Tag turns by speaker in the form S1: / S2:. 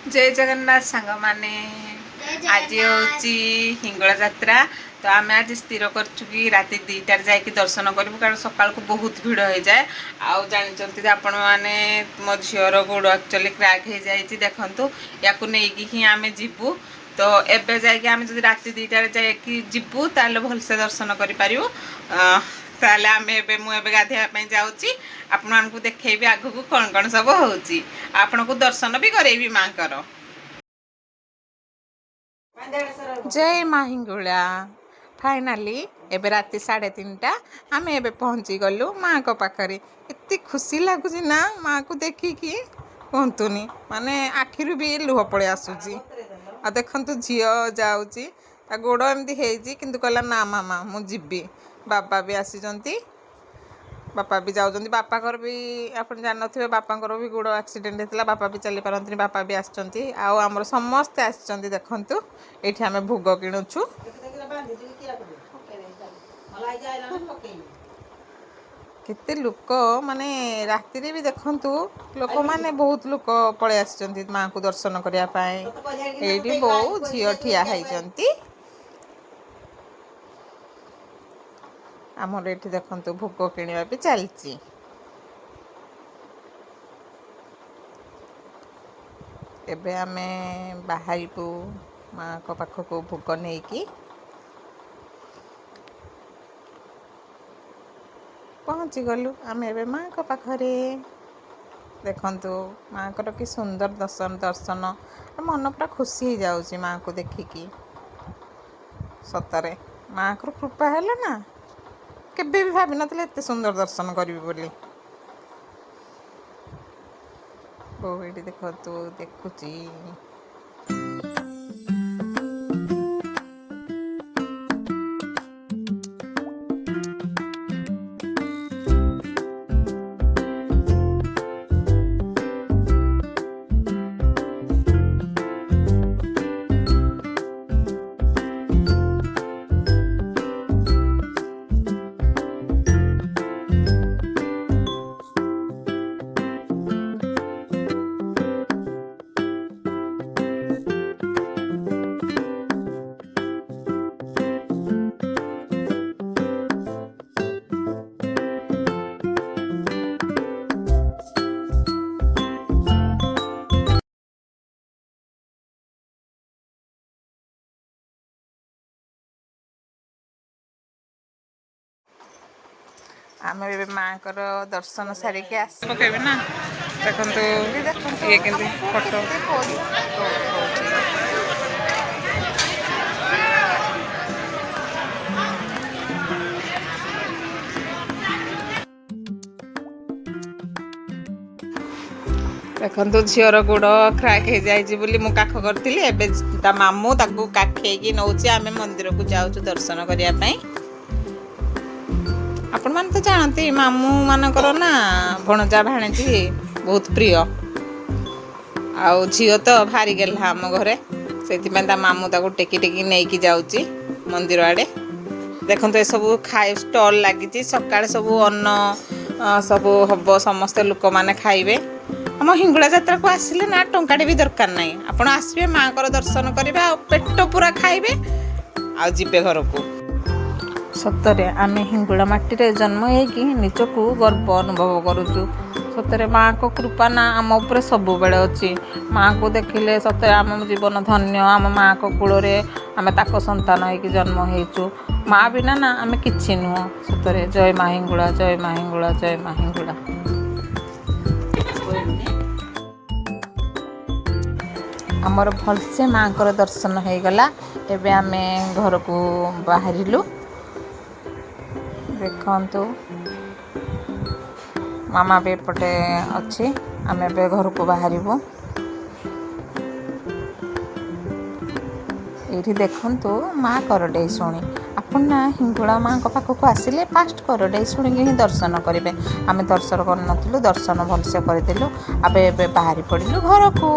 S1: जय जगन्नाथ सांग माने आज हूँ हिंगला जात्रा। तो आम आज स्थिर कि राति 2टार जाकि दर्शन करूँ कारण सकाल को बहुत भिड़ हो जाए। आउ जानते आपण मैंने मो झीर गोड़ एक्चुअली क्रैक हो जाए देखूँ या नहीं आम जीवु। तो एबे जाकि आम जब राति 2टार जाकि जीवु ताले भलसे दर्शन करूँ। ताले आम एबे मुझे गाधेवाई जाऊँगी आपण मानू देखी आग को कौन कौन सब होपण को दर्शन भी करेबी माँ कर। जय माँ हिंगुला फाइनाली एबे राति 3:30 आम एबे पहुँची गलु माँ को पाखरे। एत खुशी लगुच ना माँ को देखिकी कहतुनी माने आखिरु भी लुह पड़े आसूची। आ देखु झी जाऊँगी गोड़ एमती है कि कहला ना मामा मु जीवी। बाबा भी आसी बापा भी जाऊँ बापा भी आप जानते बापा भी गोड़ एक्सीडेंट होता बापा भी चली पारती बापा भी आमर समस्ते आसते देखु ये आम भोग किणुचु। केते लोक माने राति भी देखु लोक माने बहुत लोक पलि आसी माँ को दर्शन करने ये बो झील ठिया होती। आमर ये देखु भोग किणवा भी चलती। एबे आमे बाहरबू माँ को पाखक भोग नहीं कि पहुँची गलु आम एबे माँ को पाखरे। देखु माँ को कि सुंदर दर्शन मन पूरा खुशी हो जाऊँगी माँ को देखिकी। सतरे माँ को कृपा है ना केबे भी भाभी नथिले एते सुंदर दर्शन करी बोली। ये देखो तो देखुची आम ए माँ को दर्शन सारिके आस पकेबे ना देखो ये केंती फोटो देखो झीर गोड़ क्रैक हो जाए मु काख करी मामू ताकू काखेकी नौ आम मंदिर को जाऊँ दर्शन करने। आपण मान तो जानते मामू मानकर ना भणजा भाणेजी बहुत प्रिय आउ झील तो भारी गेला आम घरे से मामू ताको टेकी टेकी नहीं कि जाऊँगी मंदिर आड़े। देखो ये सब खाए स्टल लगी सकाଳେ सब अन्न सब हम समस्ते लोक मैंने खाइबे। आम हिंगुला जात्रा को आसिले ना टंकाटे भी दरकार नहीं आपण आसबे माँ को दर्शन करेंगे आ पेट पूरा खाइबे आ जीवे घर को। सतरे आम हिंगुला माटी रे जन्म होगी निजको गर्व अनुभव करुचु। सतरे माँ को कृपा ना आम उपर सब बेले अच्छी माँ को देखिले सतरे आम जीवन धन्य। आम माँ को कूल आम ताको संतान होगी जन्म होचु माँ बिना ना आम किछि नुह। सतरे जय माँ हिंगुला जय माँ हिंगुला जय माँ हिंगुला। आमर भलसे माँ को दर्शन हो गला। एबे आमे घर को बाहरिलु देखु मामा भी एपटे अच्छी आम ए घर को बाहरबू। ये देखु माँ करडे शुणी आपण ना हिंगुला माँ पाखक आसिले फास्ट करडे शुणी ही दर्शन करेंगे। आम दर्शन कर दर्शन भलसे करदेलु। आबे बाहरी पड़िलु घर को।